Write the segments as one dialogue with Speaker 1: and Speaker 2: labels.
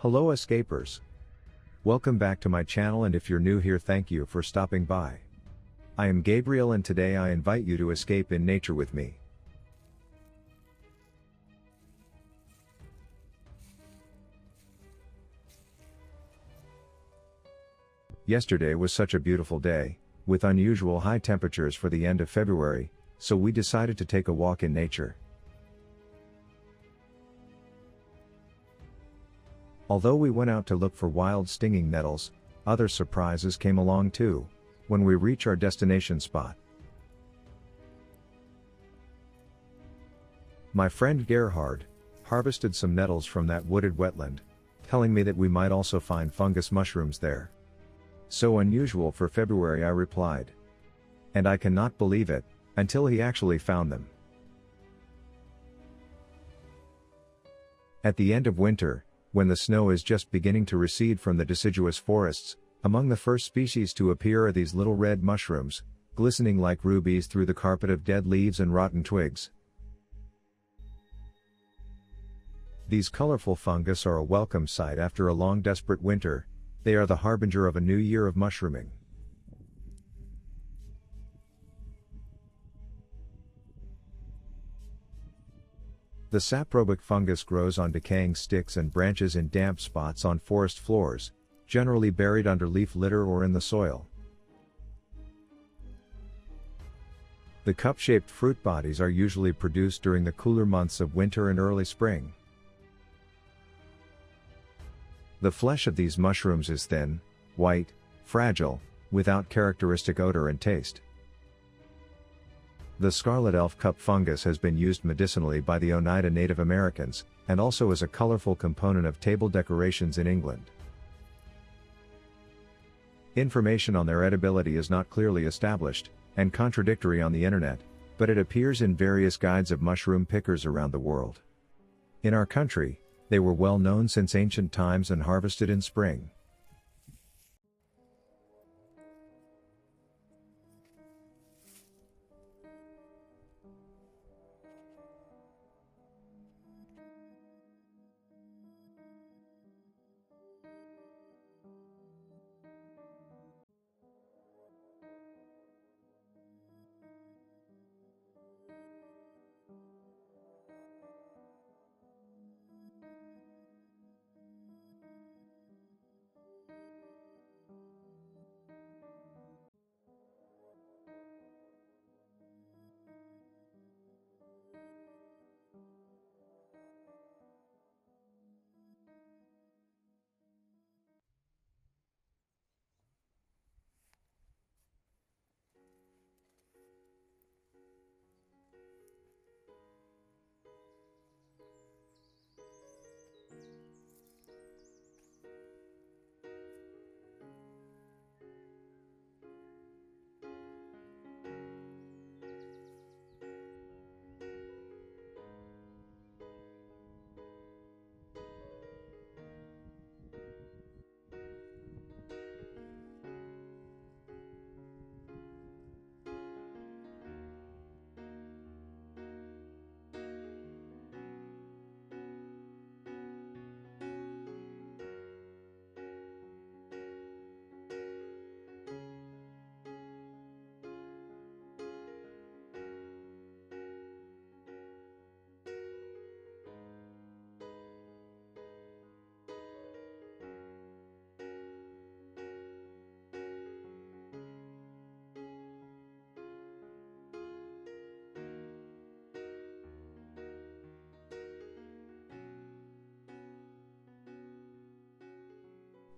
Speaker 1: Hello escapers. Welcome back to my channel, and if you're new here, thank you for stopping by. I am Gabriel, and today I invite you to escape in nature with me. Yesterday was such a beautiful day, with unusual high temperatures for the end of February, so we decided to take a walk in nature. Although we went out to look for wild stinging nettles, other surprises came along too, when we reach our destination spot. My friend Gerhard harvested some nettles from that wooded wetland, telling me that we might also find fungus mushrooms there. So unusual for February, I replied. And I cannot believe it, until he actually found them. At the end of winter, when the snow is just beginning to recede from the deciduous forests, among the first species to appear are these little red mushrooms, glistening like rubies through the carpet of dead leaves and rotten twigs. These colorful fungus are a welcome sight after a long desperate winter. They are the harbinger of a new year of mushrooming. The saprobic fungus grows on decaying sticks and branches in damp spots on forest floors, generally buried under leaf litter or in the soil. The cup-shaped fruit bodies are usually produced during the cooler months of winter and early spring. The flesh of these mushrooms is thin, white, fragile, without characteristic odor and taste. The scarlet elf cup fungus has been used medicinally by the Oneida Native Americans, and also as a colorful component of table decorations in England. Information on their edibility is not clearly established, and contradictory on the internet, but it appears in various guides of mushroom pickers around the world. In our country, they were well known since ancient times and harvested in spring.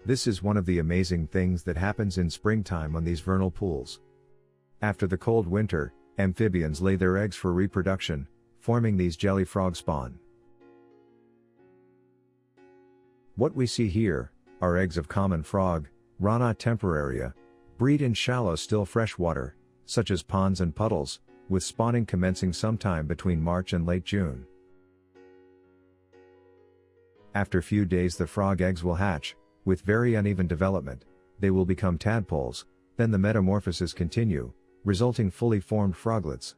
Speaker 1: This is one of the amazing things that happens in springtime on these vernal pools. After the cold winter, amphibians lay their eggs for reproduction, forming these jelly frog spawn. What we see here are eggs of common frog, Rana temporaria, breed in shallow still fresh water, such as ponds and puddles, with spawning commencing sometime between March and late June. After few days the frog eggs will hatch. With very uneven development, they will become tadpoles, then the metamorphosis continue, resulting fully formed froglets.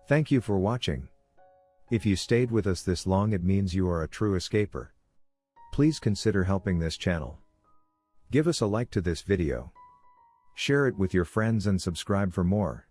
Speaker 1: Thank you for watching. If you stayed with us this long, it means you are a true escaper. Please consider helping this channel. Give us a like to this video. Share it with your friends and subscribe for more.